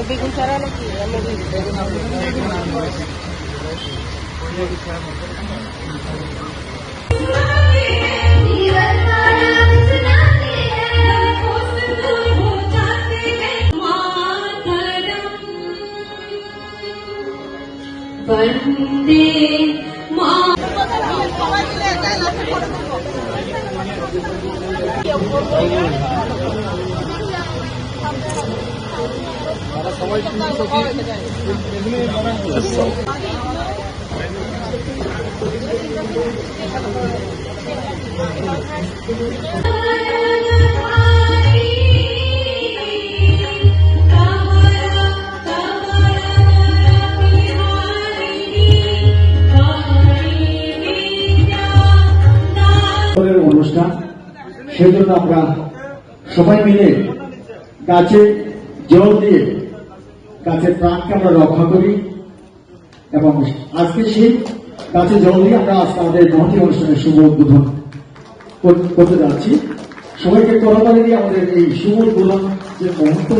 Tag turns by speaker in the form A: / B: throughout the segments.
A: বেগুন ছাড়া নাকি
B: वंदे
C: অনুষ্ঠান সেই জন্য আমরা সবাই মিলে গাছে জল দিয়ে গাছের প্রাণকে আমরা রক্ষা করি এবং আজকে সেই গাছে জল দিয়ে আমরা আজকে আমাদের মহতী অনুষ্ঠানের শুভ উদ্বোধন করতে যাচ্ছি। সবাইকে করতালি দিয়ে আমাদের এই শুভ উদ্বোধন যে মুহূর্ত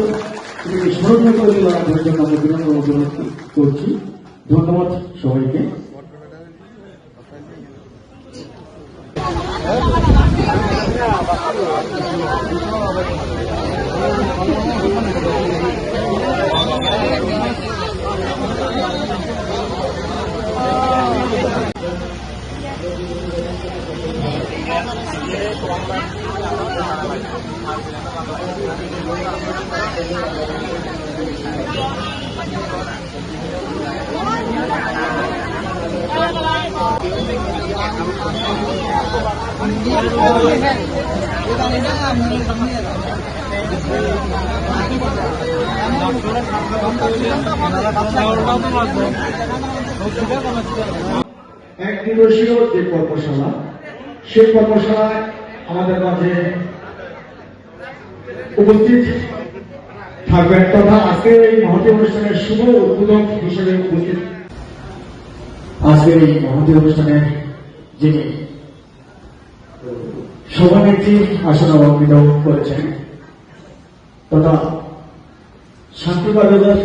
C: স্মরণীয় করে তোলার জন্য আমরা বিনম্র অনুরোধ করছি। ধন্যবাদ সবাইকে। এক দিবসীয় যে কর্মশালা, সেই কর্মশালায় আমাদের মাঝে উপস্থিত থাকবেন তথা আজকের এই মহতী অনুষ্ঠানের শুভ উদ্বোধক হিসেবে উপস্থিত আজকের এই মহতী অনুষ্ঠানের যিনি সভানেত্রী আসন অলঙ্কৃত করেছেন তথা শান্তিবাজার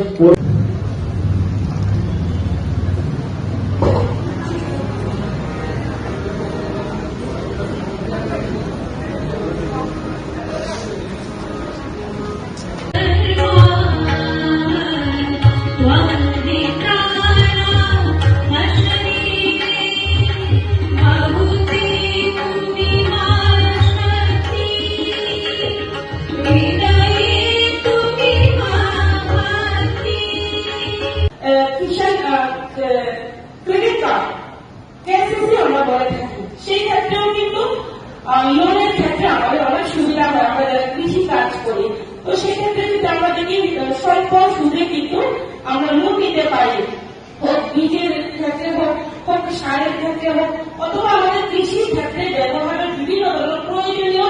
A: ক্রেডিট কার্ড কেসিসি আমরা বলে থাকি, সেই ক্ষেত্রেও কিন্তু লোনের ক্ষেত্রে আমাদের অনেক সুবিধা হয়। আমরা যারা কৃষি কাজ করি তো সেক্ষেত্রে কিন্তু আমরা দেখি স্বল্প সুদে কিন্তু আমরা লোন নিতে পারি, হোক বীজের ক্ষেত্রে হোক, হোক সারের ক্ষেত্রে হোক, অথবা আমাদের কৃষির ক্ষেত্রে ব্যবহারের বিভিন্ন ধরনের প্রয়োজনীয়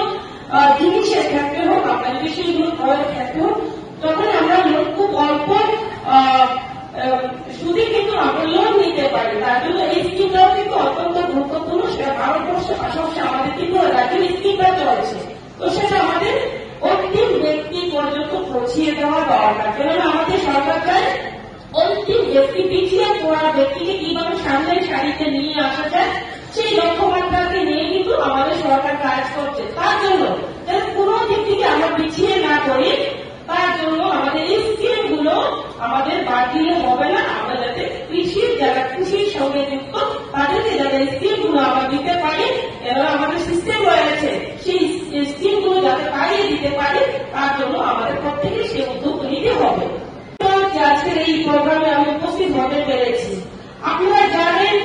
A: জিনিসের ক্ষেত্রে হোক, আমরা যদি সেইগুলো করার ক্ষেত্রে হোক, তখন আমরা লোন খুব অল্প সুদে কিন্তু আমরা লোন নিতে পারি। তার জন্য এই স্কিমটাও কিন্তু অত্যন্ত গুরুত্বপূর্ণ। সেটা ভারতবর্ষের পাশাপাশি আমাদের কিন্তু রাজ্যের স্কিমটা চলছে, তো সেটা আমাদের অন্তিম ব্যক্তি পর্যন্ত পৌঁছিয়ে দেওয়া দরকার। কেননা আমাদের সরকার চায় অন্তিম ব্যক্তি, পিছিয়ে পড়া ব্যক্তিকে কিভাবে সামনের সারিতে নিয়ে আসা যায় সেই লক্ষ্যমাত্রাকে নিয়ে কিন্তু আমাদের সরকার কাজ করছে। তার জন্য যাতে কোনো দিক থেকে আমরা পিছিয়ে না করি, তার জন্য আমাদের এই স্কিমগুলো আমাদের বাদ দিলে হবে না। আমরা যাতে কৃষির যারা কৃষির সঙ্গে যুক্ত তাদেরকে যাতে স্কিমগুলো আমরা দিতে পারি, এবং আমাদের সিস্টেম রয়েছে সেই স্কিমগুলো যাতে পাইয়ে দিতে পারি, তার জন্য আমাদের প্রত্যেকে সেই উদ্যোগ নিতে হবে। আজকের এই প্রোগ্রামে আমি উপস্থিত হতে পেরেছি। আপনারা জানেন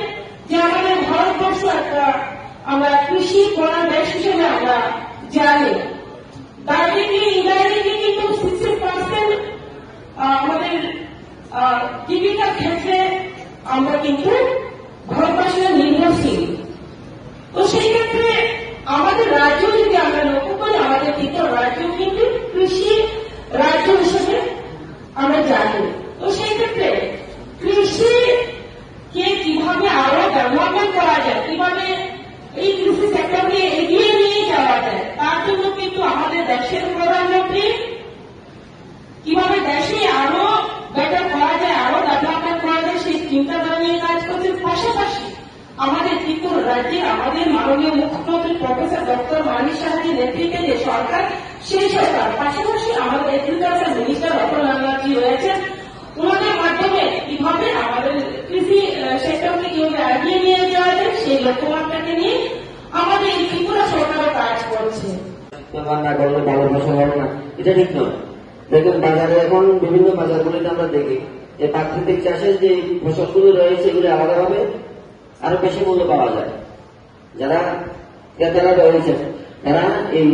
A: যে আমাদের ভারতবর্ষ একটা আমরা কৃষি প্রধান দেশ হিসেবে আমরা জানি। ডাইরেক্টলি ইনডাইরেক্টলি কিন্তু 60% আমাদের জীবিকার ক্ষেত্রে আমরা কিন্তু ভারতবাসীরা নির্ভরশীল। তো সেই ক্ষেত্রে আমাদের রাজ্য যদি আমরা লক্ষ্য করি, আমাদের দ্বিতীয় রাজ্য কিন্তু কৃষি রাজ্য হিসেবে আমরা জানি। তো সেই ক্ষেত্রে কৃষিকে কিভাবে আরো ডেভেলপমেন্ট করা যায়, কিভাবে এই কৃষি সেক্টরকে এগিয়ে নিয়ে যাওয়া যায়, তার জন্য কিন্তু আমাদের দেশের প্রধানমন্ত্রী কিভাবে দেশে আরো বেটার করা যায়, আরো ডেভেলপমেন্ট করা যায় সেই চিন্তাধারা নিয়ে কাজ করছে। পাশাপাশি আমাদের ত্রিপুরা রাজ্যে আমাদের মাননীয় মুখ্যমন্ত্রী প্রফেসর ডক্টর মানিক সাহাজির নেতৃত্বে যে সরকার, সেই সরকার পাশাপাশি আমাদের এগ্রিকালচার মিনিস্টার অটল রামনাথজি রয়েছেন, ওনাদের মাধ্যমে কিভাবে আমাদের কৃষি সেক্টরকে কিভাবে এগিয়ে নিয়ে যাওয়া যায় সেই লক্ষ্যমাত্রাকে নিয়ে আমাদের এই ত্রিপুরা সরকারও কাজ করছে।
B: না করলে ভালো ফসল হবে না, এটা ঠিক নয়। দেখুন বাজারে এখন বিভিন্ন বাজারগুলিতে আমরা দেখি যে প্রাকৃতিক চাষের যে ফসলগুলো রয়েছে এগুলি আলাদাভাবে আরো বেশি মূল্য পাওয়া যায়। যারা ক্রেতারা রয়েছে তারা এই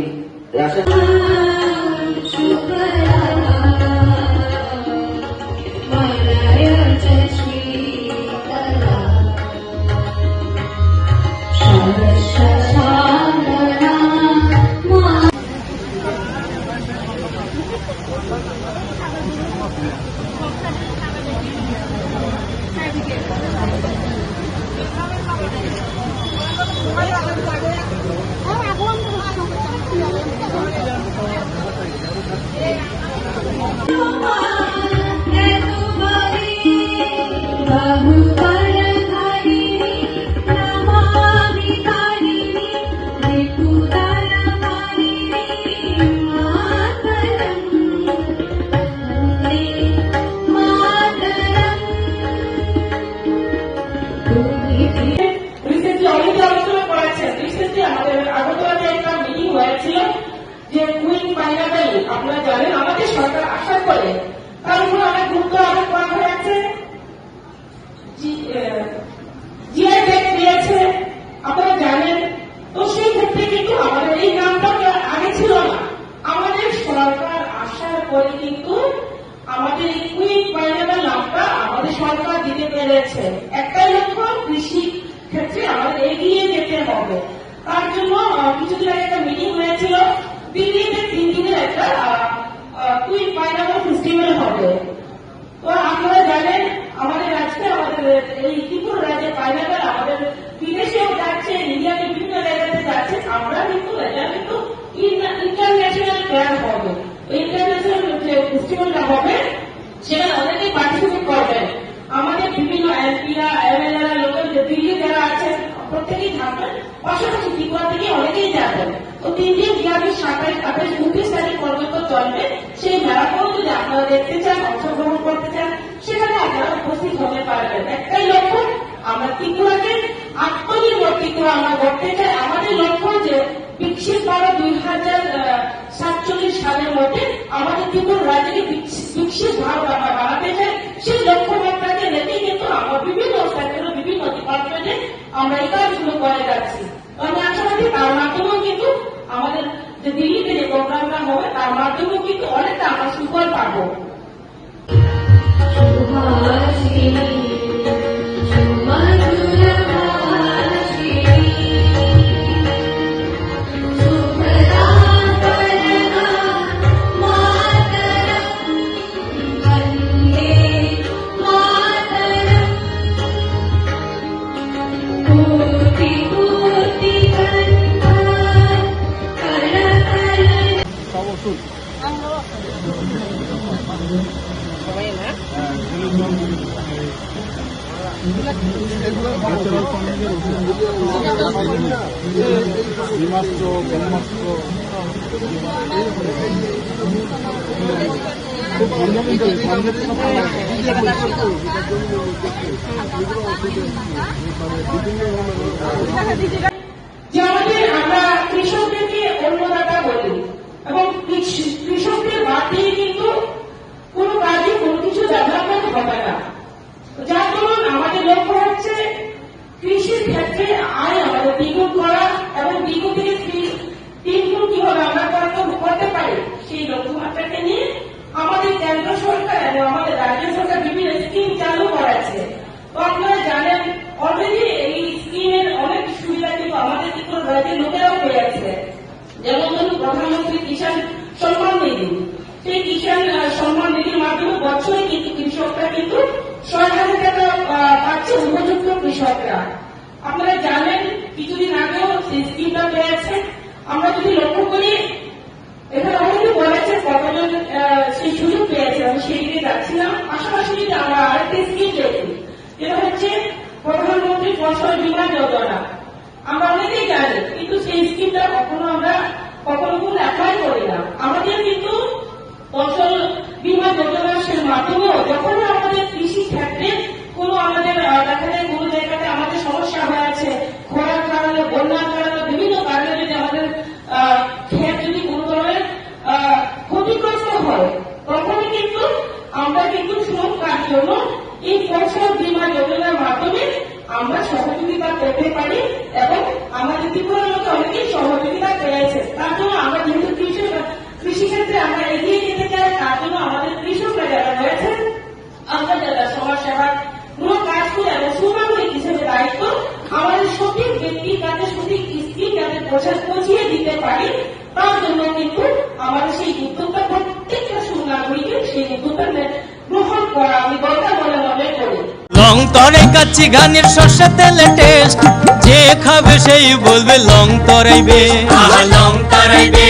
A: আপনারা জানেন আমাদের সরকার আশা করে তার উপর অনেক গুরুত্ব আরোপ করা হয়েছে, জিআই ট্যাগ দিয়েছে আপনারা জানেন। তো সেই ক্ষেত্রে কিন্তু আমাদের এই নামটা আগে ছিল না, আমাদের সরকার আসার পরে কিন্তু আমাদের এই কুইন পাইনাপেল নামটা আমাদের সরকার দিতে পেরেছে। একটাই লক্ষ্য, কৃষি ক্ষেত্রে আমাদের এগিয়ে যেতে হবে। তার জন্য কিছুদিন আগে একটা মিটিং হয়েছিল, দিল্লিতে 3 দিনের একটা কুইন পাইনাপেল ফেস্টিভ্যাল হবে। তো আপনারা জানেন আমাদের আজকে আমাদের এই ত্রিপুরা রাজ্যে পাইনাপেল আমাদের বিদেশেও যাচ্ছে, ইন্ডিয়াতে বিভিন্ন জায়গাতে যাচ্ছে। আমরা কিন্তু এটা কিন্তু ইন্টারন্যাশনাল প্ল্যান হবে, ইন্টারন্যাশনাল যে ফেস্টিভ্যালটা হবে সেখানে অনেকেই পার্টিসিপেট করবেন। আমাদের বিভিন্ন এমপিরা, এমএলএরা, লোকাল দিল্লি যারা আছেন প্রত্যেকেই থাকবেন, পাশাপাশি ত্রিপুরা থেকে অনেকেই যাবেন। তো 3 দিন 27, 27, 28, 29 তারিখ পর্যন্ত চলবে সেই মেলাকেও যদি আপনারা দেখতে চান, অংশগ্রহণ করতে চান, সেখানে আপনারা উপস্থিত হতে পারবেন। একটাই লক্ষ্য, আমরা ত্রিপুরাকে আত্মনির্ভর ত্রিপুরা আমরা করতে চাই। আমাদের লক্ষ্য যে বিকশিত ভারত 2047 সালের মধ্যে আমাদের ত্রিপুরা রাজ্যকে বিকশিত ভারত আমরা বানাতে চাই। সেই লক্ষ্যমাত্রাকে রেখে কিন্তু আমরা বিভিন্ন সেক্টরে, বিভিন্ন ডিপার্টমেন্টে আমরা এই কাজগুলো করে যাচ্ছি। আমি আশাবাদী তার মাধ্যমেও কিন্তু আমাদের যে দিল্লিতে যে প্রোগ্রামটা হবে তার মাধ্যমেও কিন্তু অনেকটা আমরা সুফল পাবো। যে আমাদের আমরা কৃষকদেরকে অন্নদাতা বলি এবং কৃষকদের বাদ দিয়ে কিন্তু কোনো কাজে কোনো কিছু ডেভেলপমেন্ট হবে না। যার দরুন আমাদের লক্ষ্য হচ্ছে কৃষির ক্ষেত্রে আয় আমাদের দ্বিগুণ করা এবং দ্বিগুণ থেকে 3 গুণ কিভাবে আমরা করতে পারি সেই লক্ষ্যমাত্রাকে নিয়ে আমাদের কেন্দ্র সরকার এবং আমাদের রাজ্য সরকার বিভিন্ন স্কিম আছে। তো আপনারা জানেন অলরেডি এই স্কিমের অনেক সুবিধা কিন্তু আমাদের ত্রিপুরা রাজ্যের লোকেরাও পেয়েছে। যেমন ধরুন প্রধানমন্ত্রী কিষাণ সম্মান নিধি, সেই কিষাণ সম্মান নিধির মাধ্যমে বছরে কিন্তু কৃষকরা কিন্তু ৬,০০০ টাকা পাচ্ছে উপযুক্ত কৃষকরা। আপনারা জানেন কিছুদিন আগেও সেই স্কিমটা পেয়েছে। আমরা যদি লক্ষ্য করি এখানে অনেকে বলেছে কতজন সেই সুযোগ পেয়েছে, আমি সেই দিকে যাচ্ছি না। পাশাপাশি যদি আমরা আরেকটি স্কিম দেখি, যেটা হচ্ছে প্রধানমন্ত্রী ফসল বীমা যোজনা। আমরা অনেকেই জানি, কিন্তু সেই স্কিমটা কখনো কোনো অ্যাপ্লাই করি না। আমাদের কিন্তু ফসল বীমা যোজনার মাধ্যমেও যখন আমাদের কৃষি ক্ষেত্রে কোনো আমাদের দেখা যায় কোনো জায়গাতে আমাদের সমস্যা হয়েছে, খরার কারণে, বন্যার কারণে, বিভিন্ন কারণে যদি আমাদের ক্ষেত যদি কোনো ধরনের ক্ষতিগ্রস্ত হয়, তখনই কিন্তু আমরা কিন্তু সুরক্ষার জন্য এই ফসল বীমা যোজনার মাধ্যমে আমরা সহযোগিতা পেতে পারি এবং আমাদের ত্রিপুরার মধ্যে অনেকেই সহযোগিতা পেয়েছে। তার জন্য আমরা যেহেতু কৃষিক্ষেত্রে আমরা এগিয়ে যেতে চাই, তার জন্য আমাদের কৃষকরা যারা রয়েছেন আমরা যারা সমাজ সেবার কোনো কাজ করে এবং সুনাগরিক হিসেবে দায়িত্ব আমাদের সঠিক ব্যক্তির কাছে সঠিক স্কিম যাতে পৌঁছিয়ে দিতে পারি, তার জন্য কিন্তু আমাদের সেই উদ্যোগটা প্রত্যেকটা সুনাগরিকের সেই উদ্যোগটা গ্রহণ করা আমি দরকার বলে মনে করি।
D: লং তরাই কাচ্চি ঘানির সর্ষে তেলে টেস্ট, যে খাবে সেই বলবে লং তরাইবে, লং তরাইবে।